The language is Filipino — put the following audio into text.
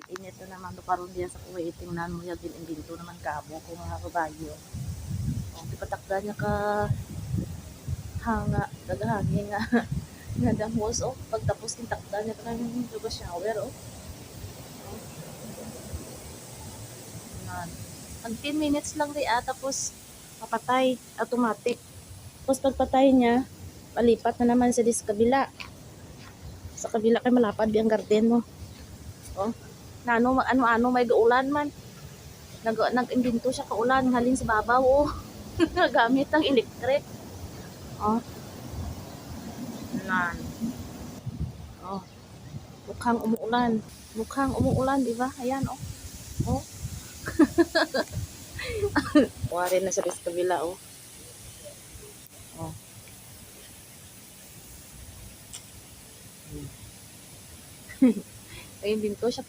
Init na naman do karon diya sa Kuwait. Tingnan mo yung gininbinto naman kamo ko mga kabayo. O, di patakda niya ka hanga, dagahangin nga. Nga damos, oh. Pagtapos ng takda niya pa ng lugar shower, oh. Yan. Ang 10 minutes lang di tapos mapatay, automatic. Tapos pagpatay niya, palipat na naman sa kabila. Sa kabila kay malapad di ang garden mo. Oh. Nano ano-ano may gaulan man. Nag-imbento siya kaulan halin sa babaw, oh. Gamit ang electric. Oh. Nan. Oh. Mukhang umuulan. Mukhang umuulan, di ba? Ayan, oh. Oh. Wari na sa kabila, oh. Oh. Ay, binto siya